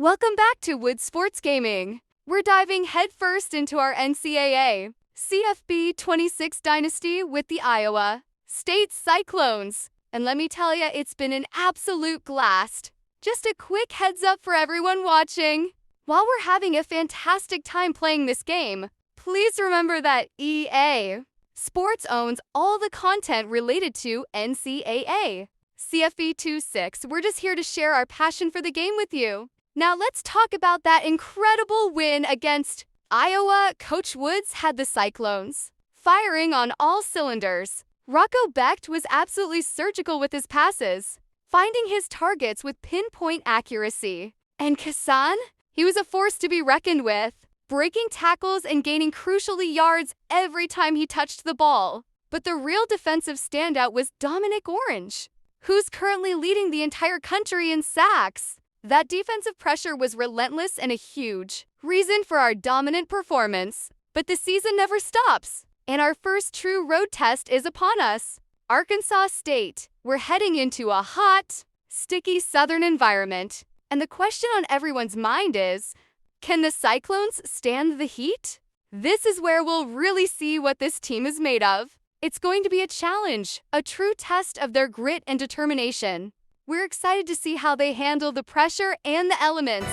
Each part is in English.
Welcome back to Wood Sports Gaming. We're diving headfirst into our NCAA CFB 26 dynasty with the Iowa State Cyclones. And let me tell you, it's been an absolute blast. Just a quick heads up for everyone watching. While we're having a fantastic time playing this game, please remember that EA Sports owns all the content related to NCAA. CFB 26, we're just here to share our passion for the game with you. Now let's talk about that incredible win against Iowa. Coach Woods had the Cyclones firing on all cylinders. Rocco Becht was absolutely surgical with his passes, finding his targets with pinpoint accuracy. And Kassan? He was a force to be reckoned with, breaking tackles and gaining crucially yards every time he touched the ball. But the real defensive standout was Dominic Orange, who's currently leading the entire country in sacks. That defensive pressure was relentless and a huge reason for our dominant performance. But the season never stops, and our first true road test is upon us. Arkansas State. We're heading into a hot, sticky southern environment. And the question on everyone's mind is, can the Cyclones stand the heat? This is where we'll really see what this team is made of. It's going to be a challenge, a true test of their grit and determination. We're excited to see how they handle the pressure and the elements.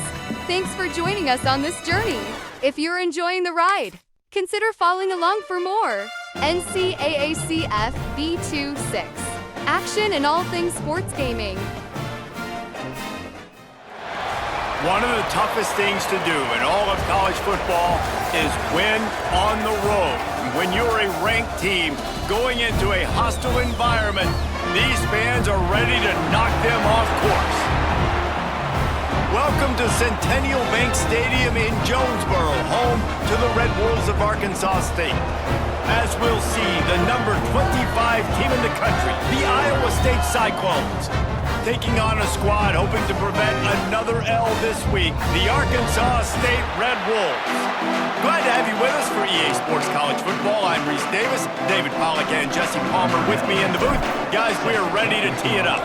Thanks for joining us on this journey. If you're enjoying the ride, consider following along for more. NCAA CFB 26. Action and all things sports gaming. One of the toughest things to do in all of college football is win on the road. When you're a ranked team going into a hostile environment, these fans are ready to knock them off course. Welcome to Centennial Bank Stadium in Jonesboro, home to the Red Wolves of Arkansas State. As we'll see, the number 25 team in the country, the Iowa State Cyclones, taking on a squad hoping to prevent another L this week, the Arkansas State Red Wolves. Glad to have you with us for EA Sports College Football. I'm Reese Davis, David Pollack and Jesse Palmer with me in the booth. Guys, we are ready to tee it up.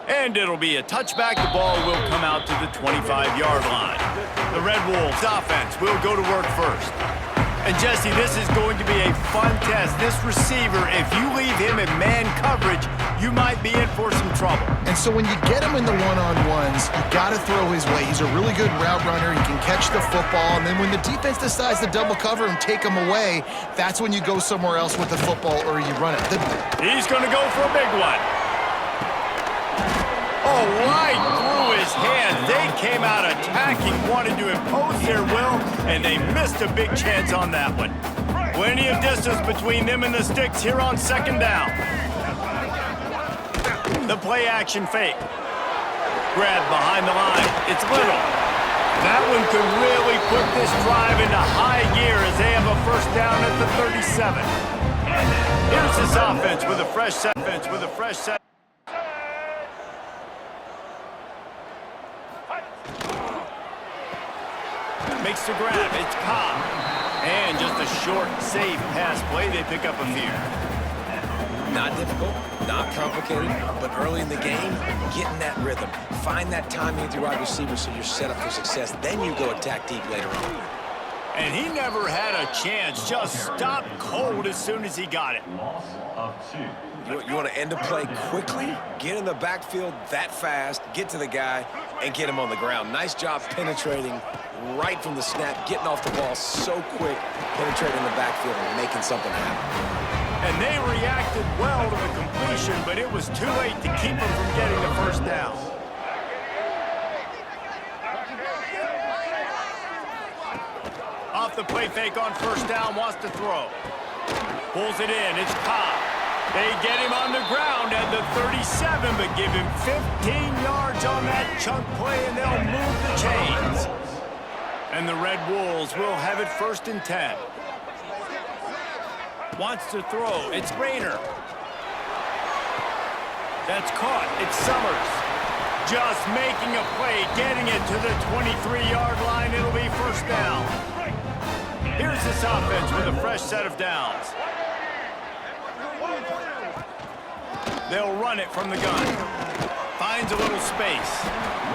And it'll be a touchback. The ball will come out to the 25-yard line. The Red Wolves offense will go to work first. And Jesse, this is going to be a fun test. This receiver, if you leave him in man coverage, you might be in for some trouble. And so when you get him in the one-on-ones, you got to throw his way. He's a really good route runner. He can catch the football. And then when the defense decides to double cover and take him away, that's when you go somewhere else with the football or you run it. He's going to go for a big one. Oh, right through his hands. They came out attacking, wanted to impose their will, and they missed a big chance on that one. Plenty of distance between them and the sticks here on second down. The play-action fake. Grab behind the line. It's Little. That one could really put this drive into high gear as they have a first down at the 37. Here's this offense with a fresh set. Makes the grab. It's Cobb. And just a short, safe pass play. They pick up a few. Not difficult, not complicated, but early in the game, getting that rhythm. Find that timing with your wide receiver so you're set up for success. Then you go attack deep later on. And he never had a chance. Just stopped cold as soon as he got it. You want to end a play quickly, get in the backfield that fast, get to the guy, and get him on the ground. Nice job penetrating right from the snap, getting off the ball so quick, penetrating the backfield and making something happen. And they reacted well to the completion, but it was too late to keep them from getting the first down. Off the play fake on first down, wants to throw. Pulls it in, it's Cobb. They get him on the ground at the 37, but give him 15 yards on that chunk play, and they'll move the chains. And the Red Wolves will have it first and 10. Wants to throw. It's Rayner. That's caught. It's Summers. Just making a play, getting it to the 23-yard line. It'll be first down. Here's this offense with a fresh set of downs. They'll run it from the gun. Finds a little space.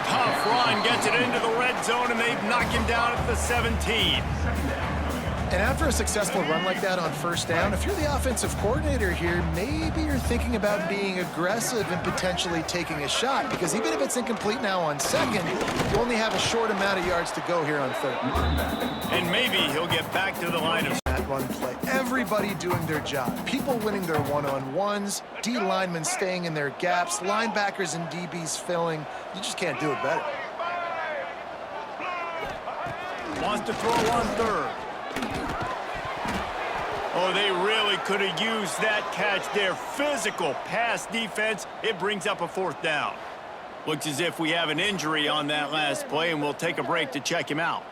Tough run, gets it into the red zone, and they've knocked him down at the 17. And after a successful run like that on first down, if you're the offensive coordinator here, maybe you're thinking about being aggressive and potentially taking a shot, because even if it's incomplete now on second, you only have a short amount of yards to go here on third. And maybe he'll get back to the line of That run play. Everybody doing their job. People winning their one-on-ones, D linemen staying in their gaps, linebackers and DBs filling. You just can't do it better. wants to throw on third. Oh, they really could have used that catch there. Physical pass defense. It brings up a fourth down. Looks as if we have an injury on that last play, and we'll take a break to check him out.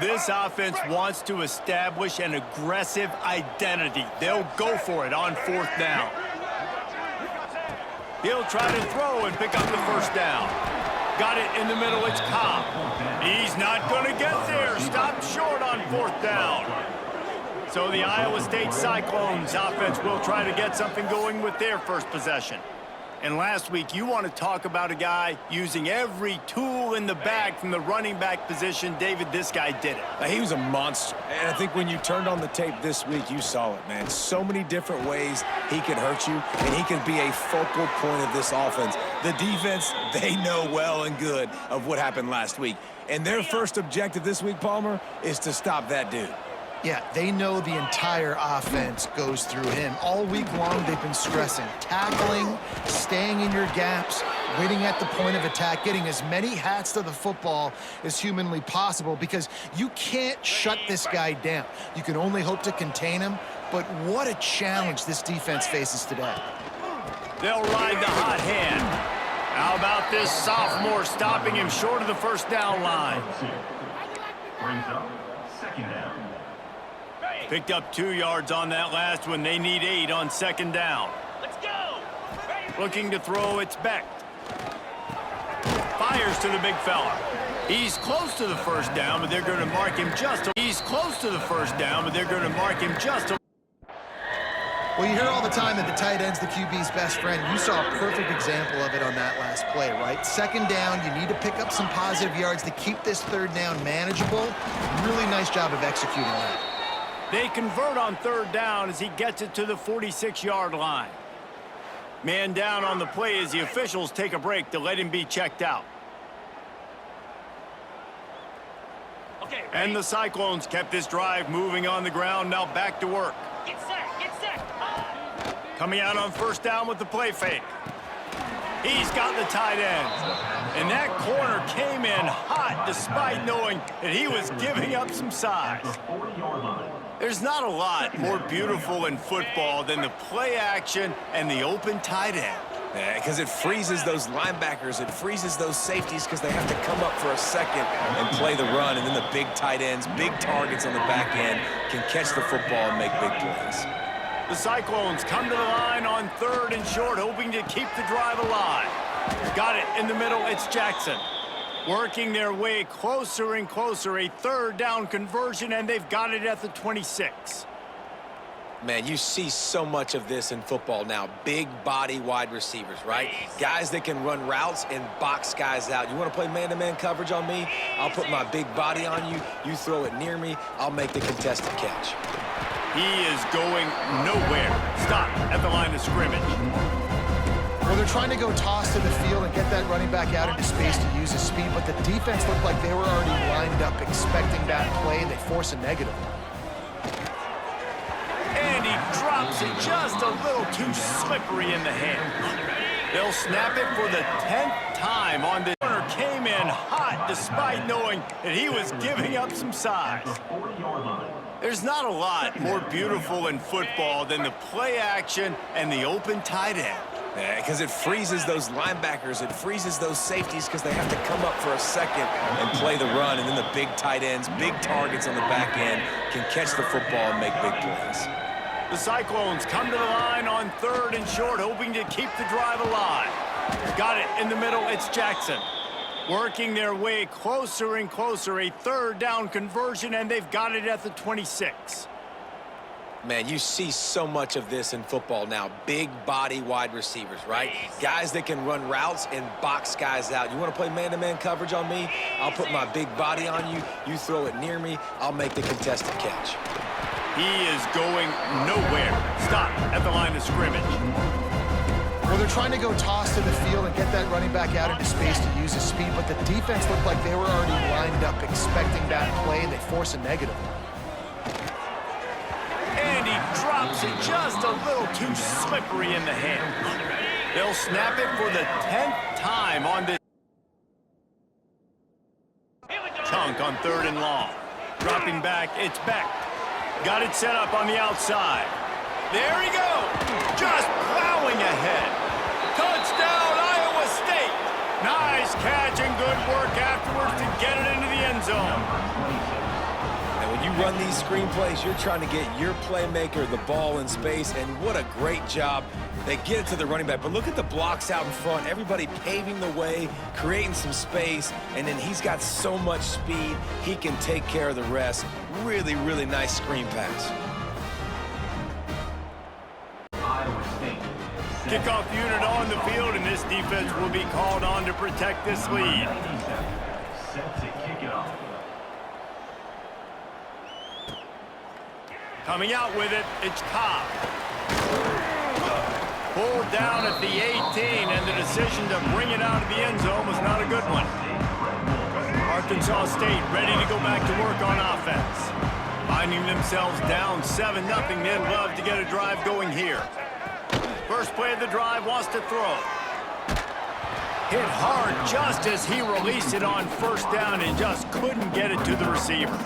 This offense wants to establish an aggressive identity. They'll go for it on fourth down. He'll try to throw and pick up the first down. Got it in the middle. It's Cobb. He's not going to get there. Stopped short on fourth down. So the Iowa State Cyclones offense will try to get something going with their first possession. And last week, you want to talk about a guy using every tool in the bag from the running back position. David, this guy did it. He was a monster. And I think when you turned on the tape this week, you saw it, man. So many different ways he could hurt you, and he could be a focal point of this offense. The defense, they know well and good of what happened last week. And their first objective this week, Palmer, is to stop that dude. Yeah, they know the entire offense goes through him. All week long, they've been stressing tackling, staying in your gaps, waiting at the point of attack, getting as many hats to the football as humanly possible, because you can't shut this guy down. You can only hope to contain him, but what a challenge this defense faces today. They'll ride the hot hand. How about this sophomore stopping him short of the first down line? Brings up second down. Picked up 2 yards on that last one. They need 8 on second down. Let's go! Looking to throw, it's Beck. Fires to the big fella. He's close to the first down, but they're going to mark him just a... He's close to the first down, but they're going to mark him just a... Well, you hear all the time that the tight end's the QB's best friend. You saw a perfect example of it on that last play, right? Second down, you need to pick up some positive yards to keep this third down manageable. Really nice job of executing that. They convert on third down as he gets it to the 46-yard line. Man down on the play as the officials take a break to let him be checked out. Okay, And the Cyclones kept this drive moving on the ground. Now back to work. get set, get set. Coming out on first down with the play fake. He's got the tight end. And that corner came in hot despite knowing that he was giving up some size. 40-yard line. There's not a lot more beautiful in football than the play action and the open tight end. Yeah, because it freezes those linebackers. It freezes those safeties because they have to come up for a second and play the run. And then the big tight ends, big targets on the back end can catch the football and make big plays. The Cyclones come to the line on third and short, hoping to keep the drive alive. Got it in the middle. It's Jackson. Working their way closer and closer. A third down conversion, and they've got it at the 26. Man, you see so much of this in football now. Big body wide receivers, right? Guys that can run routes and box guys out. You want to play man-to-man coverage on me? I'll put my big body on you. You throw it near me, I'll make the contested catch. He is going nowhere. Stop at the line of scrimmage. Well, they're trying to go toss to the field and get that running back out into space to use his speed, but the defense looked like they were already lined up expecting that play, and they force a negative. And he drops it just a little too slippery in the hands. They'll snap it for the 10th time on the corner. Came in hot despite knowing that he was giving up some size. 40-yard line. There's not a lot more beautiful in football than the play action and the open tight end. Yeah, because it freezes those linebackers. It freezes those safeties because they have to come up for a second and play the run. And then the big tight ends, big targets on the back end can catch the football and make big plays. The Cyclones come to the line on third and short, hoping to keep the drive alive. Got it in the middle. It's Jackson. Working their way closer and closer. A third down conversion, and they've got it at the 26. Man, you see so much of this in football now. Big body wide receivers, right? Guys that can run routes and box guys out. You want to play man-to-man coverage on me? I'll put my big body on you. You throw it near me, I'll make the contested catch. He is going nowhere. Stop at the line of scrimmage. Well, they're trying to go toss to the field and get that running back out into space to use his speed, but the defense looked like they were already lined up expecting that play, and they force a negative. And he drops it just a little too slippery in the hands. They'll snap it for the 10th time on this chunk on 3rd and long. Dropping back, it's Beck. Got it set up on the outside. There he goes. Just plowing ahead. Touchdown, Iowa State. Nice catch and good work afterwards to get it into the end zone. And when you run these screen plays, you're trying to get your playmaker the ball in space, and what a great job. They get it to the running back, but look at the blocks out in front. Everybody paving the way, creating some space, and then he's got so much speed, he can take care of the rest. Really, really nice screen pass. Kickoff unit on the field, and this defense will be called on to protect this lead. Set to kick it off. Coming out with it, it's Cobb. Pulled down at the 18, and the decision to bring it out of the end zone was not a good one. Arkansas State ready to go back to work on offense. Finding themselves down 7-0, they'd love to get a drive going here. First play of the drive, wants to throw. Hit hard just as he released it on 1st down and just couldn't get it to the receiver.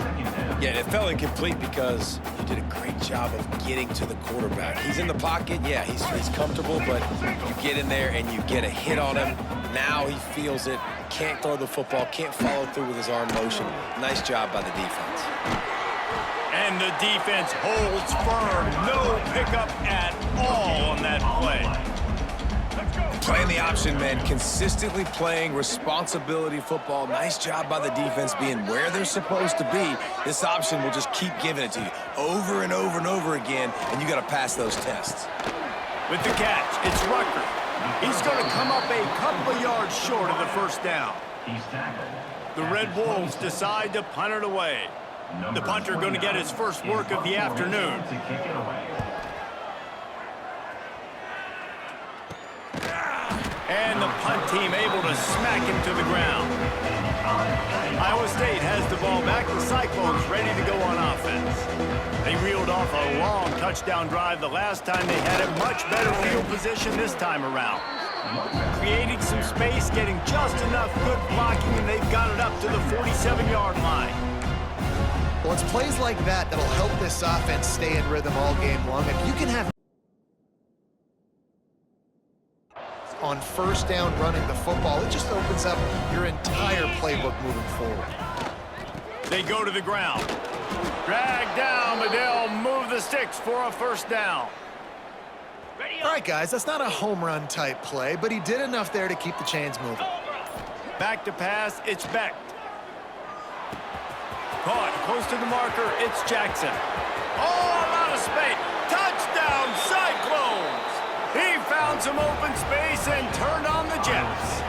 Yeah, it fell incomplete because you did a great job of getting to the quarterback. He's in the pocket, yeah, he's comfortable, but you get in there and you get a hit on him. Now he feels it, can't throw the football, can't follow through with his arm motion. Nice job by the defense. And the defense holds firm. No pickup at all on that play. Playing the option, man. Consistently playing responsibility football. Nice job by the defense being where they're supposed to be. This option will just keep giving it to you over and over and over again, and you got to pass those tests. With the catch, it's Rucker. He's going to come up a couple of yards short of the 1st down. He's tackled. The Red Wolves decide to punt it away. The punter going to get his first work of the afternoon. To kick it away. And the punt team able to smack him to the ground. Iowa State has the ball back. The Cyclones ready to go on offense. They reeled off a long touchdown drive the last time they had a much better field position this time around. Creating some space, getting just enough good blocking, and they've got it up to the 47-yard line. Well, it's plays like that that'll help this offense stay in rhythm all game long. If you can have on 1st down running the football, it just opens up your entire playbook moving forward. They go to the ground. Drag down, but they'll move the sticks for a 1st down. All right, guys, that's not a home run type play, but he did enough there to keep the chains moving. Back to pass, it's Beck. Caught close to the marker, it's Jackson. All out of space. Touchdown, Cyclones! He found some open space and turned on the Jets.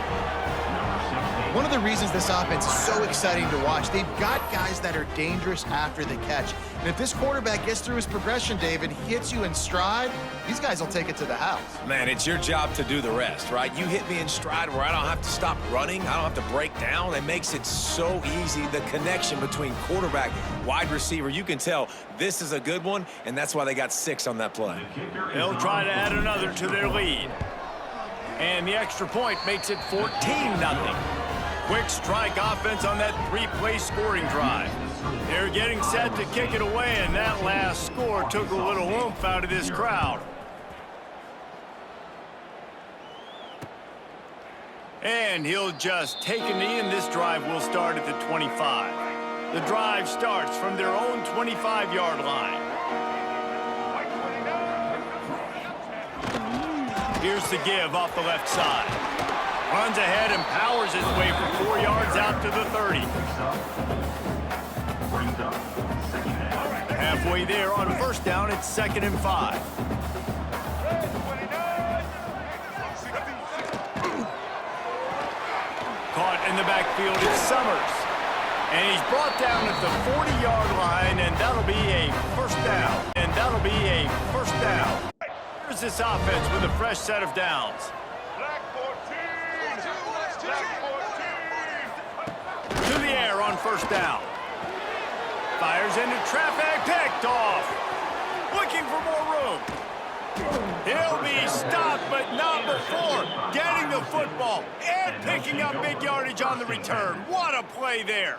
One of the reasons this offense is so exciting to watch, they've got guys that are dangerous after the catch. And if this quarterback gets through his progression, David, hits you in stride, these guys will take it to the house. Man, it's your job to do the rest, right? You hit me in stride where I don't have to stop running. I don't have to break down. It makes it so easy. The connection between quarterback, wide receiver, you can tell this is a good one, and that's why they got 6 on that play. They'll try to add another to their lead. And the extra point makes it 14-0. Quick strike offense on that 3-play scoring drive. They're getting set to kick it away, and that last score took a little oomph out of this crowd. And he'll just take a knee, and this drive will start at the 25. The drive starts from their own 25-yard line. Here's the give off the left side. Runs ahead and powers his way for 4 yards out to the 30. halfway there on first down. It's 2nd and 5. Caught in the backfield, it's Summers. And he's brought down at the 40-yard line, and that'll be a first down. Here's this offense with a fresh set of downs. To the air on first down. Fires into traffic, picked off. Looking for more room. He'll be stopped, but not before getting the football and picking up big yardage on the return. What a play there.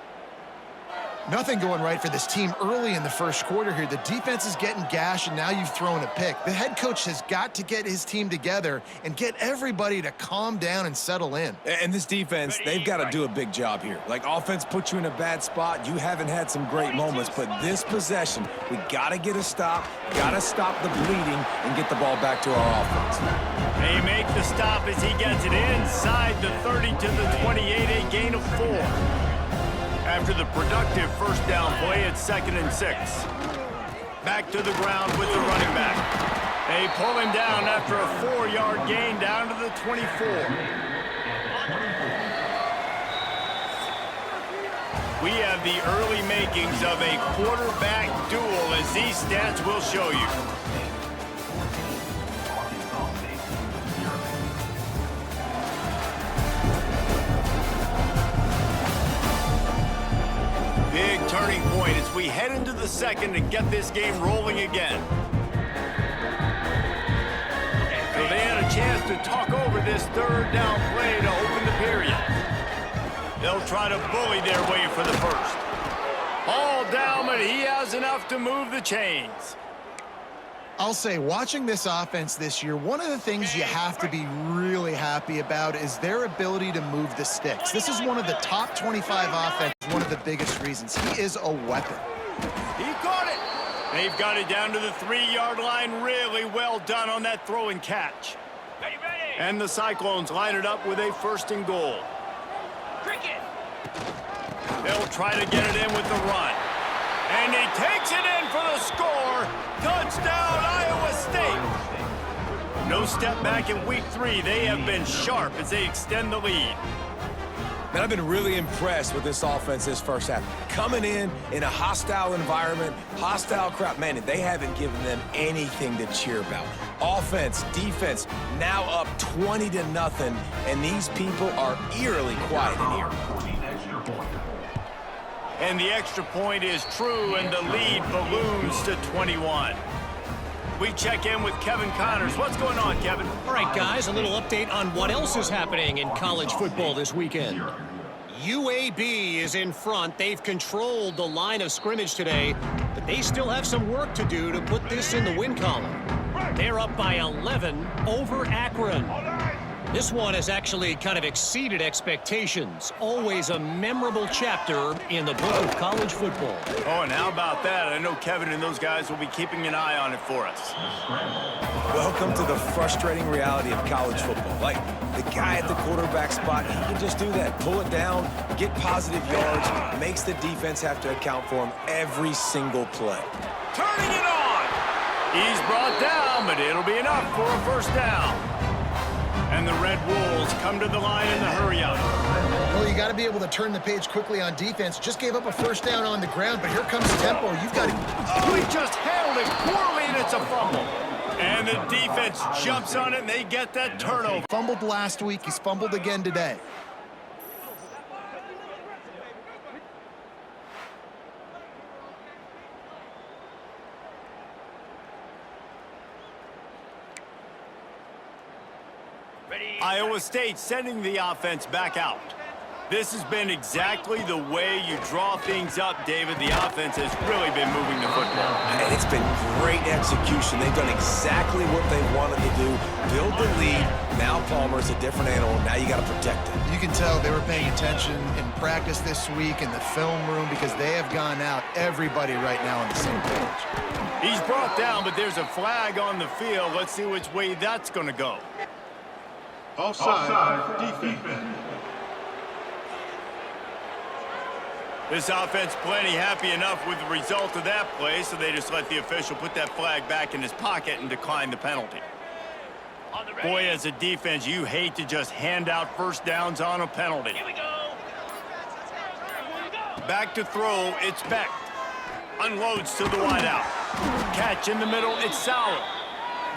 Nothing going right for this team early in the first quarter here. The defense is getting gashed, and now you've thrown a pick. The head coach has got to get his team together and get everybody to calm down and settle in. And this defense, they've got to do a big job here. Like, offense puts you in a bad spot. You haven't had some great moments, but this possession, we got to get a stop, got to stop the bleeding, and get the ball back to our offense. They make the stop as he gets it inside the 30 to the 28, a gain of 4. After the productive first down play, it's 2nd and 6. Back to the ground with the running back. They pull him down after a 4-yard gain down to the 24. We have the early makings of a quarterback duel, as these stats will show you. Big turning point as we head into the second to get this game rolling again. So they had a chance to talk over this third down play to open the period. They'll try to bully their way for the first. All down, but he has enough to move the chains. I'll say, watching this offense this year, one of the things you have to be really happy about is their ability to move the sticks. This is one of the top 25 offenses, one of the biggest reasons. He is a weapon. He caught it. They've got it down to the 3-yard line. Really well done on that throw and catch. And the Cyclones line it up with a 1st and goal. They'll try to get it in with the run. And he takes it in for the score. Touchdown, Iowa State. No step back in week 3. They have been sharp as they extend the lead. Man, I've been really impressed with this offense this first half. Coming in a hostile environment, hostile crowd. Man, they haven't given them anything to cheer about. Offense, defense, now up 20-0, and these people are eerily quiet in here. And the extra point is true, and the lead balloons to 21. We check in with Kevin Connors. What's going on, Kevin? All right, guys, a little update on what else is happening in college football this weekend. UAB is in front. They've controlled the line of scrimmage today, but they still have some work to do to put this in the win column. They're up by 11 over Akron. This one has actually kind of exceeded expectations. Always a memorable chapter in the book of college football. Oh, and how about that? I know Kevin and those guys will be keeping an eye on it for us. Welcome to the frustrating reality of college football. Like, the guy at the quarterback spot, he can just do that. Pull it down, get positive yards, makes the defense have to account for him every single play. Turning it on! He's brought down, but it'll be enough for a first down. And the Red Wolves come to the line in the hurry-up. Well, you got to be able to turn the page quickly on defense. Just gave up a first down on the ground, but here comes tempo. You've got to... Oh, he just handled it poorly, and it's a fumble. And the defense jumps on it, and they get that turnover. Fumbled last week. He's fumbled again today. Iowa State sending the offense back out. This has been exactly the way you draw things up, David. The offense has really been moving the football. And it's been great execution. They've done exactly what they wanted to do. Build the lead. Now Palmer's a different animal. Now you got to protect him. You can tell they were paying attention in practice this week in the film room because they have gone out, everybody right now on the same page. He's brought down, but there's a flag on the field. Let's see which way that's going to go. Offside defense. This offense plenty happy enough with the result of that play, so they just let the official put that flag back in his pocket and decline the penalty. Boy, as a defense, you hate to just hand out first downs on a penalty. Here we go. Back to throw, it's Beck. Unloads to the wideout. Catch in the middle, it's Sauer.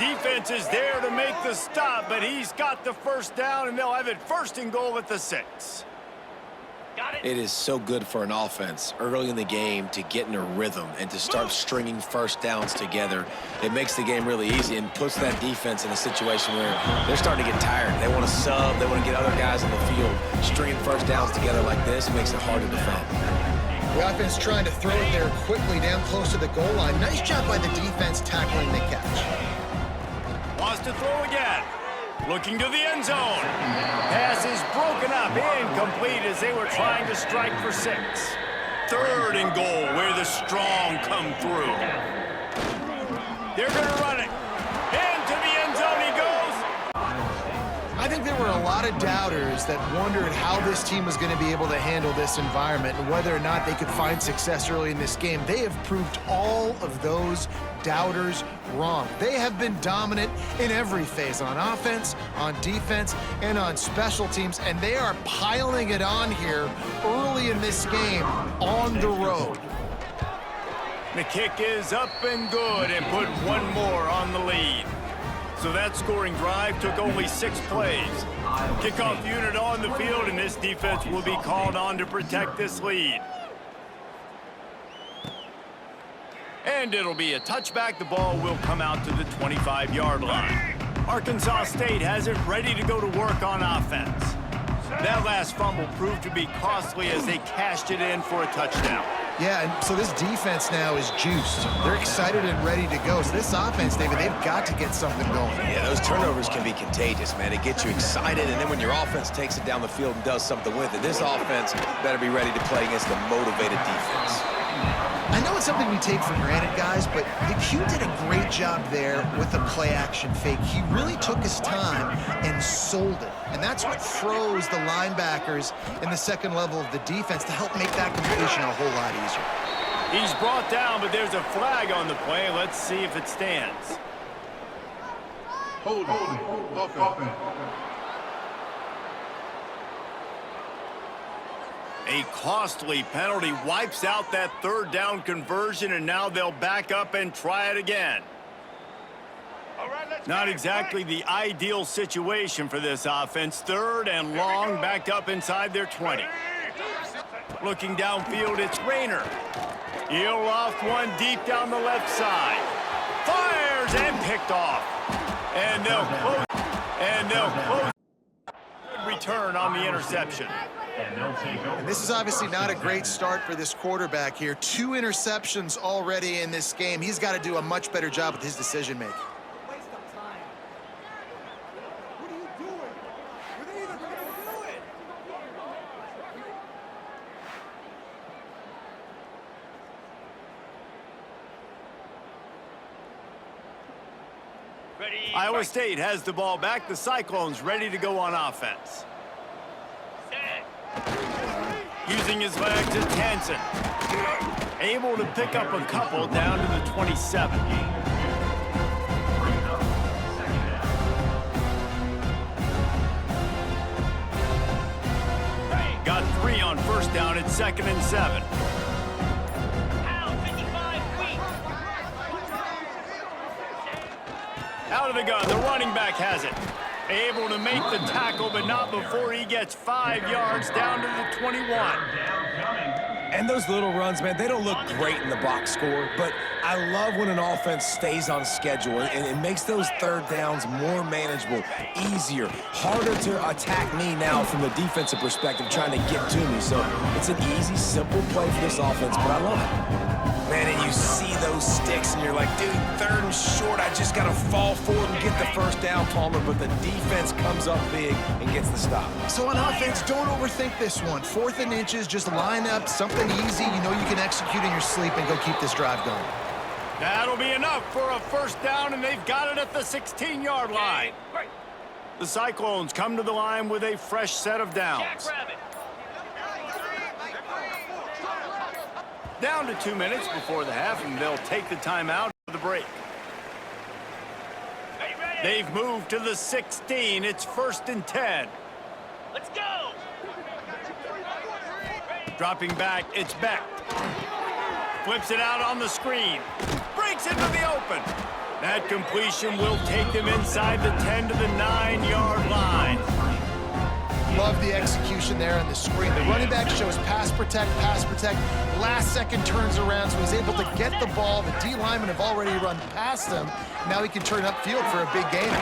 Defense is there to make the stop, but he's got the first down, and they'll have it first and goal at the 6. It is so good for an offense early in the game to get in a rhythm and to start stringing first downs together. It makes the game really easy and puts that defense in a situation where they're starting to get tired. They want to sub. They want to get other guys on the field. Stringing first downs together like this makes it hard to defend. The offense trying to throw it there quickly down close to the goal line. Nice job by the defense tackling the catch. Wants to throw again. Looking to the end zone. Pass is broken up, incomplete as they were trying to strike for 6. 3rd and goal where the strong come through. They're going to run it. Into the end zone he goes. I think there were a lot of doubters that wondered how this team was going to be able to handle this environment and whether or not they could find success early in this game. They have proved all of those doubters wrong. They have been dominant in every phase, on offense, on defense, and on special teams, and they are piling it on here early in this game on the road. The kick is up and good and put one more on the lead. So that scoring drive took only 6 plays. Kickoff unit on the field, and this defense will be called on to protect this lead. And it'll be a touchback. The ball will come out to the 25-yard line. Arkansas State has it ready to go to work on offense. That last fumble proved to be costly as they cashed it in for a touchdown. Yeah, and so this defense now is juiced. They're excited and ready to go. So this offense, David, they've got to get something going. Yeah, those turnovers can be contagious, man. It gets you excited, and then when your offense takes it down the field and does something with it, this offense better be ready to play against a motivated defense. I know it's something we take for granted, guys, but Q did a great job there with the play-action fake. He really took his time and sold it. And that's what froze the linebackers in the second level of the defense to help make that completion a whole lot easier. He's brought down, but there's a flag on the play. Let's see if it stands. Hold offense. A costly penalty wipes out that 3rd down conversion, and now they'll back up and try it again. Not exactly the ideal situation for this offense. 3rd and long, backed up inside their 20. Looking downfield, it's Rayner. He'll loft one deep down the left side. Fires and picked off. And they'll close. Good return on the interception. And this is obviously not a great start for this quarterback here. 2 interceptions already in this game. He's got to do a much better job with his decision-making. Iowa State has the ball back. The Cyclones ready to go on offense. Using his legs, it's Hansen. Able to pick up a couple down to the 27. Got 3 on first down. It's 2nd and 7. Out of the gun, the running back has it. Able to make the tackle, but not before he gets 5 yards down to the 21. And those little runs, man, they don't look great in the box score, but I love when an offense stays on schedule, and it makes those 3rd downs more manageable, easier, harder to attack me now from the defensive perspective trying to get to me. So it's an easy, simple play for this offense, but I love it. Man, and you see those sticks, and you're like, dude, 3rd and short, I just got to fall forward and get the first down, Palmer, but the defense comes up big and gets the stop. So on offense, don't overthink this one. 4th and inches, just line up something easy you know you can execute in your sleep and go keep this drive going. That'll be enough for a first down, and they've got it at the 16-yard line. The Cyclones come to the line with a fresh set of downs. Down to 2 minutes before the half, and they'll take the timeout for the break. They've moved to the 16. It's 1st and 10. Let's go! Dropping back, it's Beck. Flips it out on the screen. Breaks into the open. That completion will take them inside the 10 to the 9-yard line. Love the execution there on the screen. The running back shows pass protect. Last second turns around, so he's able to get the ball. The D linemen have already run past him. Now he can turn upfield for a big gain.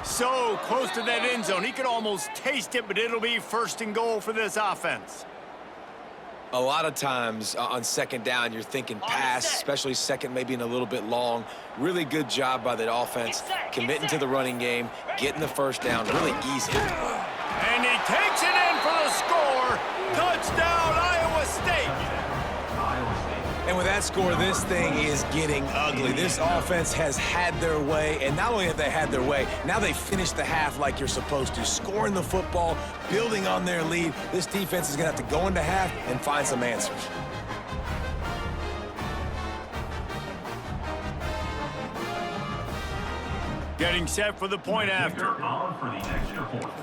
So close to that end zone. He could almost taste it, but it'll be 1st and goal for this offense. A lot of times on 2nd down, you're thinking pass, especially 2nd, maybe in a little bit long. Really good job by the offense, committing to the running game, getting the 1st down, really easy. And he takes it in for the score. Touchdown, Iowa State. And with that score, this thing is getting ugly. This offense has had their way, and not only have they had their way, now they finished the half like you're supposed to, scoring the football, building on their lead. This defense is going to have to go into half and find some answers. Getting set for the point after. On for the extra point.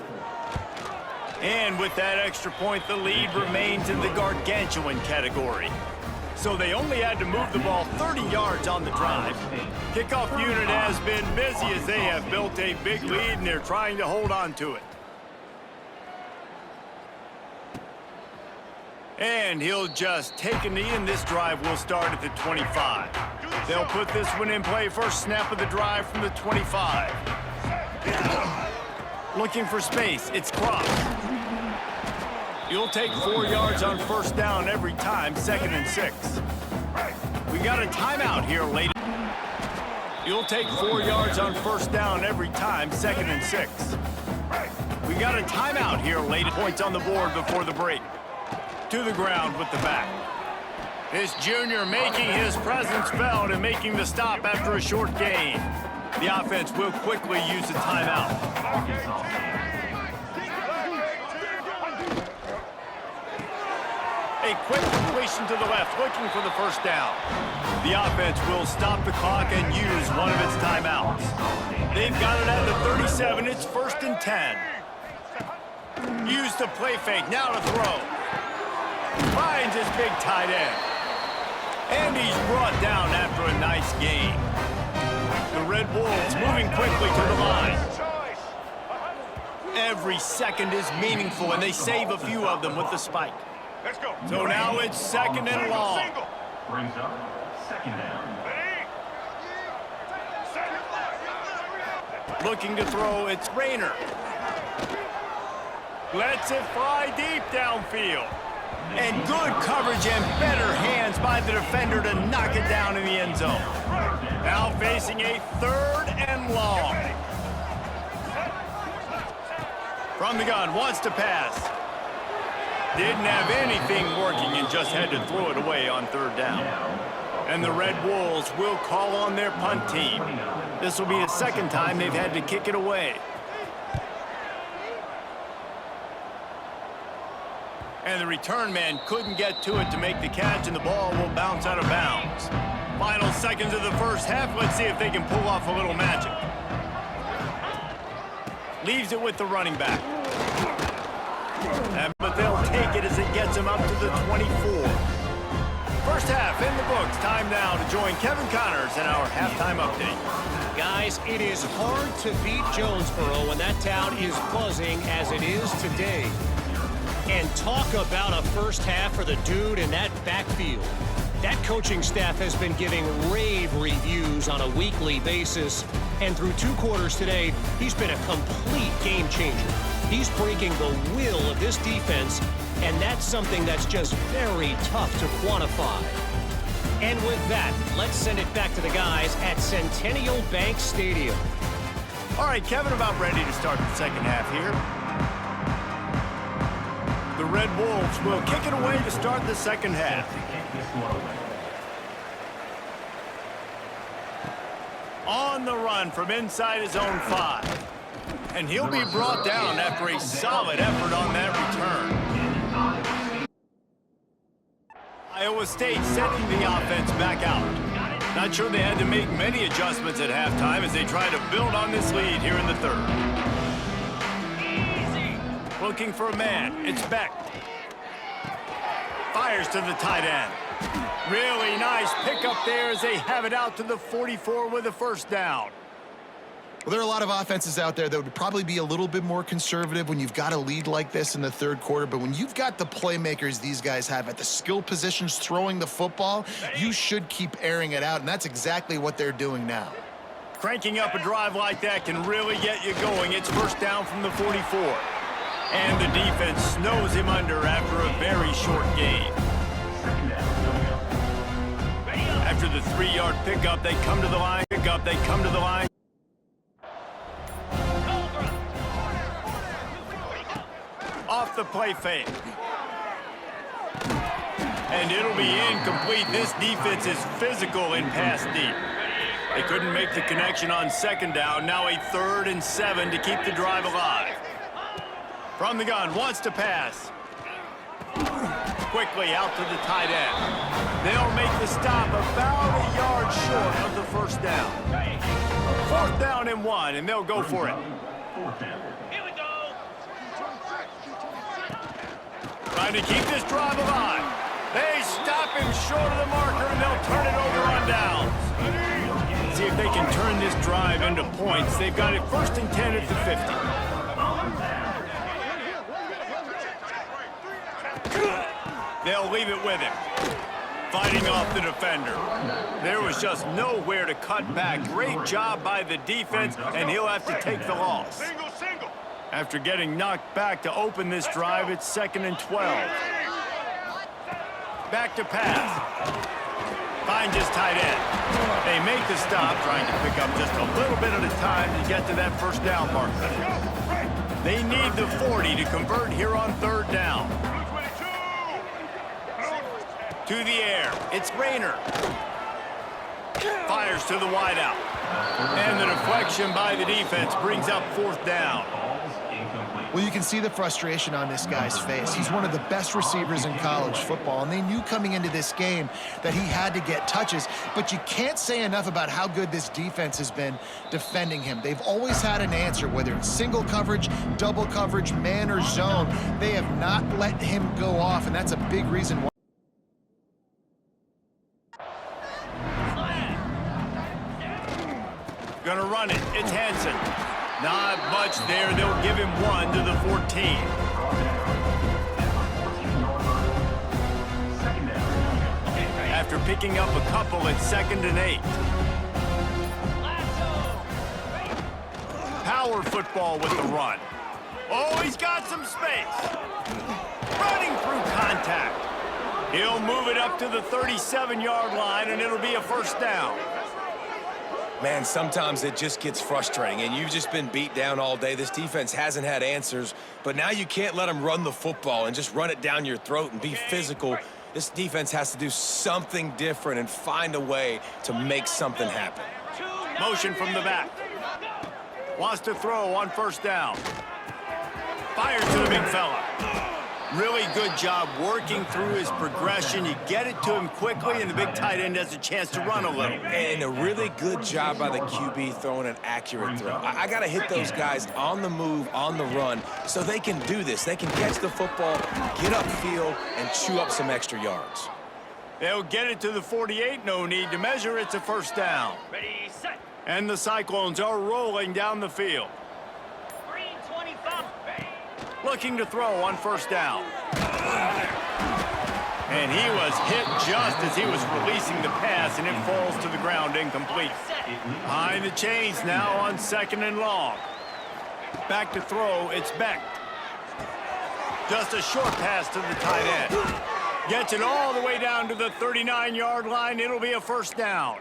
And with that extra point, the lead remains in the gargantuan category. So they only had to move the ball 30 yards on the drive. Kickoff unit has been busy as they have built a big lead, and they're trying to hold on to it. And he'll just take a knee, and this drive will start at the 25. They'll put this one in play. First snap of the drive from the 25. Looking for space. It's Cross. You'll take 4 yards on 1st down every time, 2nd and 6. We got a timeout here, ladies. You'll take 4 yards on 1st down every time, 2nd and 6. We got a timeout here, ladies. Points on the board before the break. To the ground with the back. This junior making his presence felt and making the stop after a short gain. The offense will quickly use a timeout. A quick completion to the left, looking for the 1st down. The offense will stop the clock and use one of its timeouts. They've got it at the 37. It's 1st and 10. Use the play fake, now to throw. Finds his big tight end. And he's brought down after a nice gain. The Red Wolves moving quickly to the line. Every second is meaningful, and they save a few of them with the spike. Let's go. So now it's 2nd and long. Brings up 2nd down. Looking to throw, it's Rayner. Lets it fly deep downfield. And good coverage and better hands by the defender to knock it down in the end zone. Now facing a 3rd and long. From the gun, wants to pass. Didn't have anything working and just had to throw it away on 3rd down. And the Red Wolves will call on their punt team. This will be the 2nd time they've had to kick it away. And the return man couldn't get to it to make the catch, and the ball will bounce out of bounds. Final seconds of the 1st half. Let's see if they can pull off a little magic. Leaves it with the running back. But they'll take it as it gets them up to the 24. 1st half in the books. Time now to join Kevin Connors in our halftime update. Guys, it is hard to beat Jonesboro when that town is buzzing as it is today. And talk about a 1st half for the dude in that backfield. That coaching staff has been giving rave reviews on a weekly basis. And through 2 quarters today, he's been a complete game changer. He's breaking the will of this defense, and that's something that's just very tough to quantify. And with that, let's send it back to the guys at Centennial Bank Stadium. All right, Kevin, about ready to start the 2nd half here. The Red Wolves will kick it away to start the 2nd half. On the run from inside his own 5. And he'll be brought down after a solid effort on that return. Iowa State sending the offense back out. Not sure they had to make many adjustments at halftime as they try to build on this lead here in the third. Looking for a man. It's Beck. Fires to the tight end. Really nice pickup there as they have it out to the 44 with a first down. Well, there are a lot of offenses out there that would probably be a little bit more conservative when you've got a lead like this in the third quarter. But when you've got the playmakers these guys have at the skill positions throwing the football, you should keep airing it out, and that's exactly what they're doing now. Cranking up a drive like that can really get you going. It's first down from the 44. And the defense snows him under after a very short gain. After the 3-yard pickup, they come to the line. They come to the line. Off the play fake. And it'll be incomplete. This defense is physical in pass deep. They couldn't make the connection on second down. Now a 3rd and 7 to keep the drive alive. From the gun, wants to pass. Quickly out to the tight end. They'll make the stop about a yard short of the first down. 4th down and 1, and they'll go for it. Here we go. Trying to keep this drive alive. They stop him short of the marker, and they'll turn it over on downs. See if they can turn this drive into points. They've got it 1st and 10 at the 50. They'll leave it with him. Fighting off the defender. There was just nowhere to cut back. Great job by the defense, and he'll have to take the loss. Single. After getting knocked back to open this drive, it's 2nd and 12. Back to pass. Finds his tight end. They make the stop, trying to pick up just a little bit at a time to get to that first down marker. They need the 40 to convert here on 3rd down. To the air, it's Rayner. Fires to the wideout. And the deflection by the defense brings up 4th down. Well, you can see the frustration on this guy's face. He's one of the best receivers in college football, and they knew coming into this game that he had to get touches, but you can't say enough about how good this defense has been defending him. They've always had an answer, whether it's single coverage, double coverage, man or zone. They have not let him go off, and that's a big reason why. Gonna run it. It's Hansen. Not much there. They'll give him 1 to the 14. After picking up a couple, it's 2nd and 8. Power football with the run. Oh, he's got some space. Running through contact. He'll move it up to the 37-yard line, and it'll be a first down. Man, sometimes it just gets frustrating, and you've just been beat down all day. This defense hasn't had answers, but now you can't let them run the football and just run it down your throat and be physical. This defense has to do something different and find a way to make something happen. Motion from the back. Wants to throw on first down. Fires to the big fella. Really good job working through his progression. You get it to him quickly, and the big tight end has a chance to run a little. And a really good job by the QB throwing an accurate throw. I got to hit those guys on the move, on the run, so they can do this. They can catch the football, get upfield, and chew up some extra yards. They'll get it to the 48. No need to measure. It's a first down. Ready, set. And the Cyclones are rolling down the field. Green 25. Looking to throw on first down. And he was hit just as he was releasing the pass, and it falls to the ground incomplete. Behind the chains now on 2nd and long. Back to throw, it's Beck. Just a short pass to the tight end. Gets it all the way down to the 39-yard line. It'll be a first down.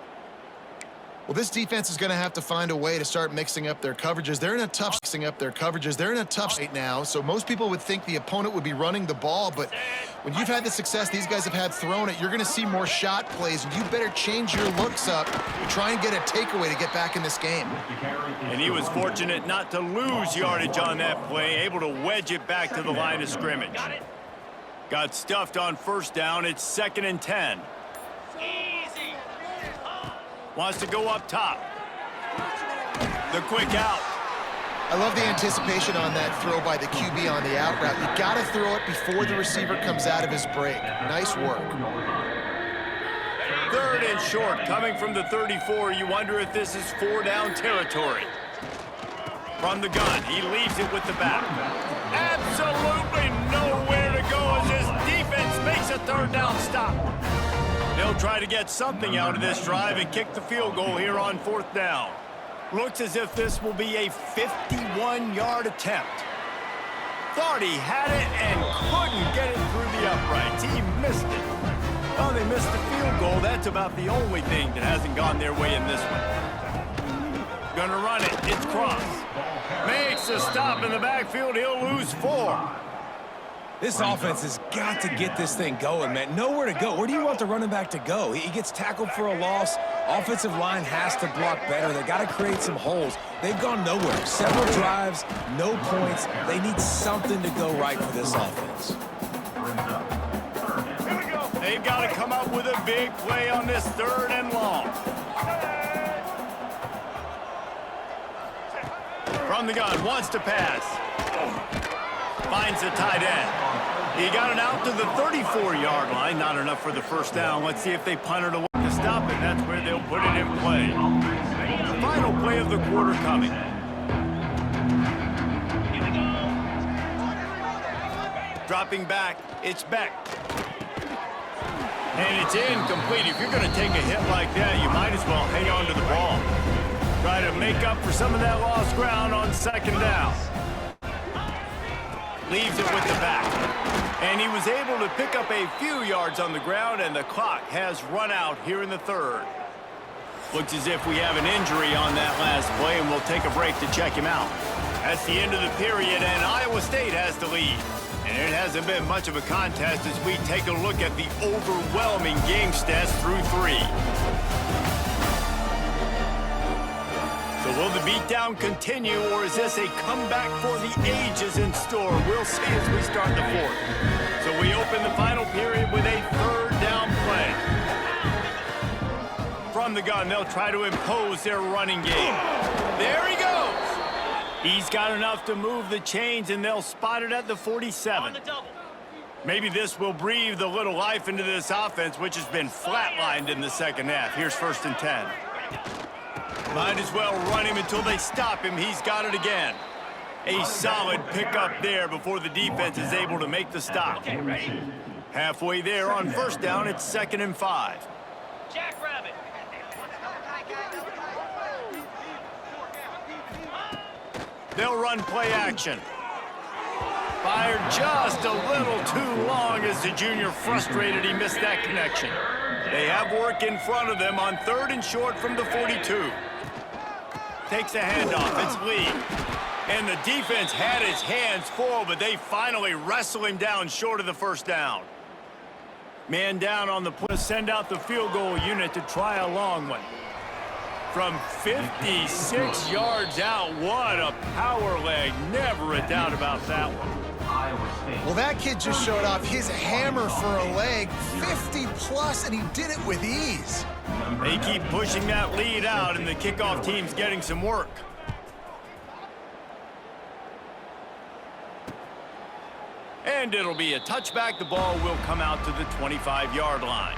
Well, this defense is going to have to find a way to start mixing up their coverages. They're in a tough right now, so most people would think the opponent would be running the ball, but when you've had the success these guys have had throwing it, you're going to see more shot plays, and you better change your looks up to try and get a takeaway to get back in this game. And he was fortunate not to lose yardage on that play, able to wedge it back to the line of scrimmage. Got stuffed on first down. It's 2nd and 10. Easy. Wants to go up top. The quick out. I love the anticipation on that throw by the QB on the out route. You got to throw it before the receiver comes out of his break. Nice work. 3rd and short, coming from the 34. You wonder if this is 4-down territory. From the gun, he leaves it with the back. Absolutely nowhere to go as his defense makes a 3rd down stop. They'll try to get something out of this drive and kick the field goal here on 4th down. Looks as if this will be a 51-yard attempt. Thought he had it and couldn't get it through the uprights. He missed it. Well, they missed the field goal. That's about the only thing that hasn't gone their way in this one. Gonna run it. It's Cross. Makes a stop in the backfield. He'll lose 4. This offense has got to get this thing going, man. Nowhere to go. Where do you want the running back to go? He gets tackled for a loss. Offensive line has to block better. They got to create some holes. They've gone nowhere. Several drives, no points. They need something to go right for this offense. They've got to come up with a big play on this 3rd and long. From the gun, wants to pass. Finds the tight end. He got it out to the 34-yard line. Not enough for the 1st down. Let's see if they punt it away to stop it. That's where they'll put it in play. The final play of the quarter coming. Dropping back, it's Beck. And it's incomplete. If you're going to take a hit like that, you might as well hang on to the ball. Try to make up for some of that lost ground on 2nd down. Leaves it with the back. And he was able to pick up a few yards on the ground, and the clock has run out here in the 3rd. Looks as if we have an injury on that last play, and we'll take a break to check him out. That's the end of the period, and Iowa State has the lead. And it hasn't been much of a contest as we take a look at the overwhelming game stats through 3. So will the beatdown continue, or is this a comeback for the ages in store? We'll see as we start the 4th. So we open the final period with a 3rd down play. From the gun, they'll try to impose their running game. There he goes. He's got enough to move the chains, and they'll spot it at the 47. Maybe this will breathe a little life into this offense, which has been flatlined in the 2nd half. Here's 1st and 10. Might as well run him until they stop him. He's got it again. A solid pickup there before the defense is able to make the stop. Halfway there on 1st down, it's 2nd and 5. Jackrabbit. They'll run play action. Fired just a little too long as the junior frustrated he missed that connection. They have work in front of them on 3rd and short from the 42. Takes a handoff. It's Lee. And the defense had his hands full, but they finally wrestle him down short of the 1st down. Man down on the play. Send out the field goal unit to try a long one. From 56 yards out, what a power leg. Never a doubt about that one. Well, that kid just showed off his hammer for a leg, 50-plus, and he did it with ease. They keep pushing that lead out, and the kickoff team's getting some work. And it'll be a touchback. The ball will come out to the 25-yard line.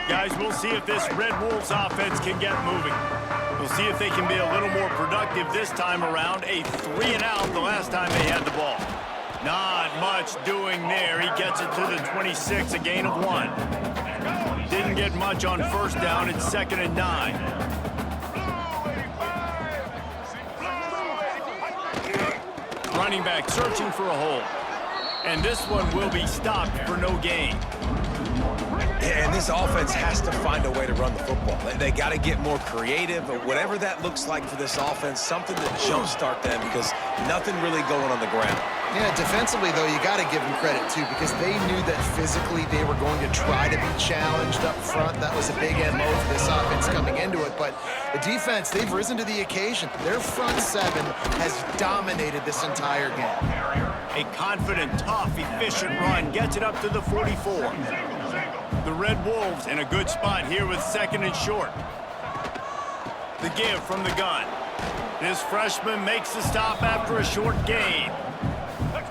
Guys, we'll see if this Red Wolves offense can get moving. We'll see if they can be a little more productive this time around. A 3-and-out the last time they had the ball. Not much doing there. He gets it to the 26, a gain of 1. Didn't get much on 1st down. It's 2nd and 9. Running back searching for a hole. And this one will be stopped for no gain. And this offense has to find a way to run the football. They got to get more creative, or whatever that looks like for this offense, something to jumpstart them, because nothing really going on the ground. Yeah, defensively, though, you got to give them credit, too, because they knew that physically they were going to try to be challenged up front. That was a big MO for this offense coming into it, but The defense, they've risen to the occasion. Their front seven has dominated this entire game. A confident, tough, efficient run gets it up to the 44. The Red Wolves in a good spot here with second and short. The give from the gun. This freshman makes the stop after a short gain.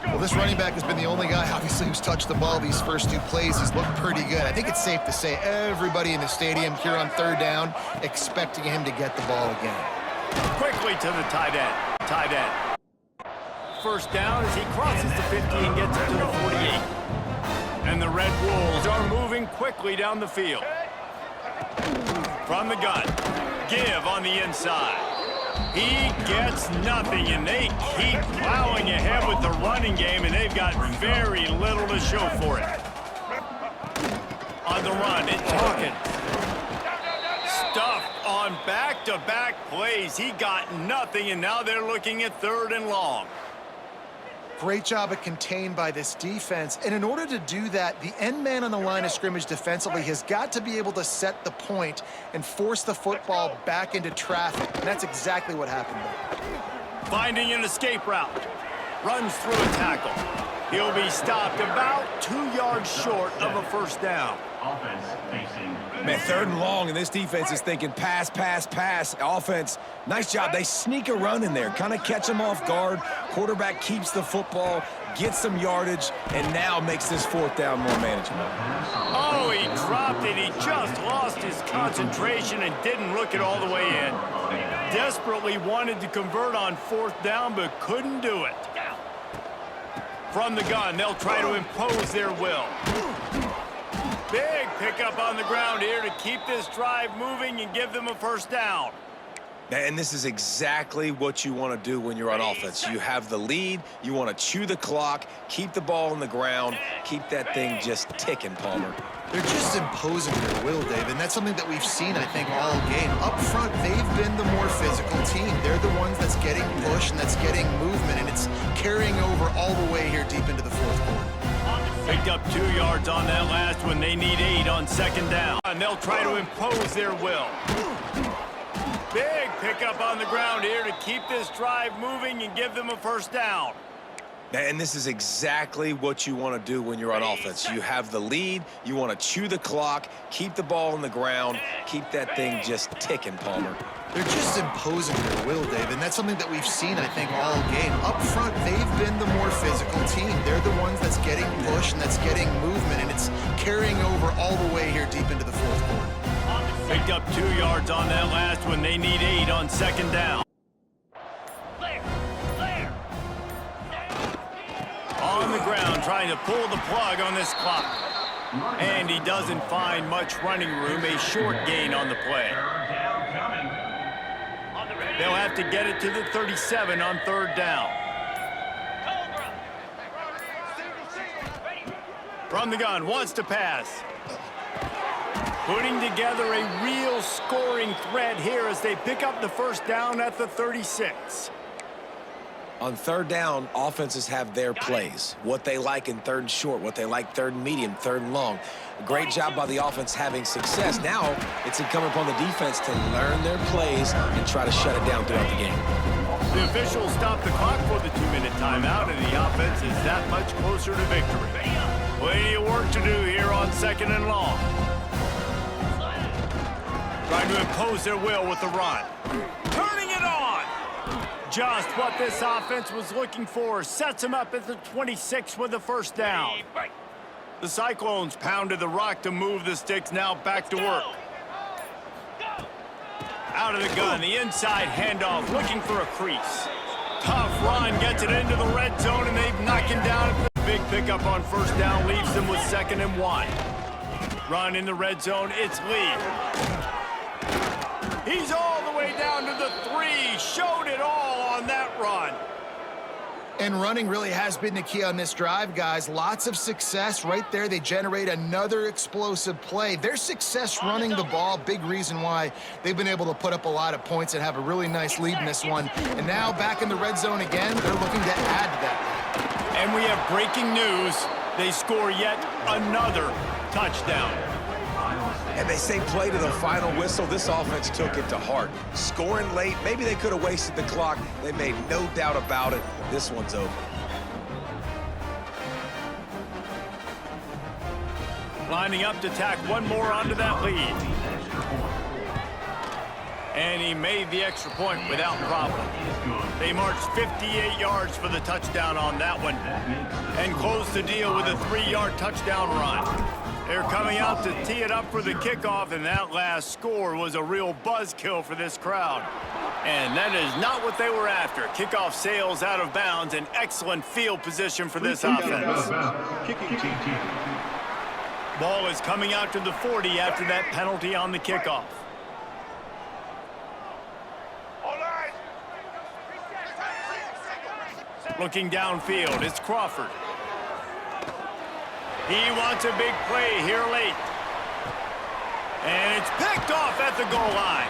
Well, this running back has been the only guy, obviously, who's touched the ball these first two plays. He's looked pretty good. I think it's safe to say everybody in the stadium here on third down expecting him to get the ball again. Quickly to the tight end. Tight end. First down as he crosses the 50 and gets it to the 48. And the Red Wolves are moving quickly down the field. From the gun. Give on the inside. He gets nothing, and they keep plowing ahead with the running game, and they've got very little to show for it. On the run, it's Hawkins. Stuffed on back-to-back plays. He got nothing, and now they're looking at third and long. Great job of contained by this defense. And in order to do that, the end man on the line of scrimmage defensively has got to be able to set the point and force the football back into traffic. And that's exactly what happened there. Finding an escape route. Runs through a tackle. He'll be stopped about 2 yards short of a first down. Offense facing. Man, third and long, and this defense is thinking pass, pass, pass. Offense, nice job. They sneak a run in there, kind of catch them off guard. Quarterback keeps the football, gets some yardage, and now makes this fourth down more manageable. Oh, he dropped it. He just lost his concentration and didn't look it all the way in. Desperately wanted to convert on fourth down, but couldn't do it. From the gun, they'll try to impose their will. Big pickup on the ground here to keep this drive moving and give them a first down. And this is exactly what you want to do when you're on offense. You have the lead, you want to chew the clock, keep the ball on the ground, keep that thing just ticking, Palmer. They're just imposing their will, Dave, and that's something that we've seen, I think, all game. Up front, they've been the more physical team. They're the ones that's getting pushed and that's getting movement, and it's carrying over all the way here deep into the fourth quarter. Picked up 2 yards on that last one. They need 8 on second down. And they'll try to impose their will. Big pickup on the ground here to keep this drive moving and give them a first down. And this is exactly what you want to do when you're on offense. You have the lead, you want to chew the clock, keep the ball on the ground, keep that thing just ticking, Palmer. They're just imposing their will, Dave, and that's something that we've seen, I think, all game. Up front, they've been the more physical team. They're the ones that's getting pushed and that's getting movement, and it's carrying over all the way here deep into the fourth quarter. Picked up 2 yards on that last one. They need 8 on second down. On the ground, trying to pull the plug on this clock. And he doesn't find much running room. A short gain on the play. They'll have to get it to the 37 on third down. From the gun, wants to pass. Putting together a real scoring threat here as they pick up the first down at the 36. On third down, offenses have their plays. What they like in third and short, what they like third and medium, third and long. A great job by the offense having success. Now, it's incumbent upon the defense to learn their plays and try to shut it down throughout the game. The officials stop the clock for the 2-minute timeout, and the offense is that much closer to victory. Plenty of work to do here on second and long. Trying to impose their will with the run. Turning it on! Just what this offense was looking for. Sets them up at the 26 with the first down. The Cyclones pounded the rock to move the sticks, now back to work. Out of the gun, the inside handoff, looking for a crease. Tough run, gets it into the red zone, and they've knocked him down. Big pickup on first down, leaves them with 2nd and 1. Run in the red zone, it's Lee. He's all the way down to the 3, showed it all on that run. And running really has been the key on this drive, guys. Lots of success right there. They generate another explosive play. Their success running the ball, big reason why they've been able to put up a lot of points and have a really nice lead in this one. And now back in the red zone again, they're looking to add to that. And we have breaking news. They score yet another touchdown. And they say play to the final whistle. This offense took it to heart. Scoring late, maybe they could have wasted the clock. They made no doubt about it. This one's over. Lining up to tack one more onto that lead. And he made the extra point without problem. They marched 58 yards for the touchdown on that one and closed the deal with a 3-yard touchdown run. They're coming out to tee it up for the kickoff, and that last score was a real buzzkill for this crowd. And that is not what they were after. Kickoff sails out of bounds, and excellent field position for this offense. Ball is coming out to the 40 after that penalty on the kickoff. Looking downfield, it's Crawford. He wants a big play here late. And it's picked off at the goal line.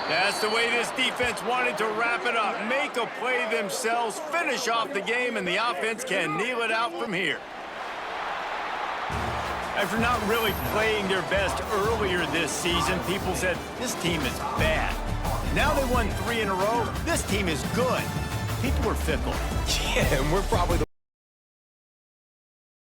That's the way this defense wanted to wrap it up. Make a play themselves, finish off the game, and the offense can kneel it out from here. After not really playing their best earlier this season, people said, this team is bad. Now they won 3 in a row. This team is good. People are fickle. Yeah, and we're probably the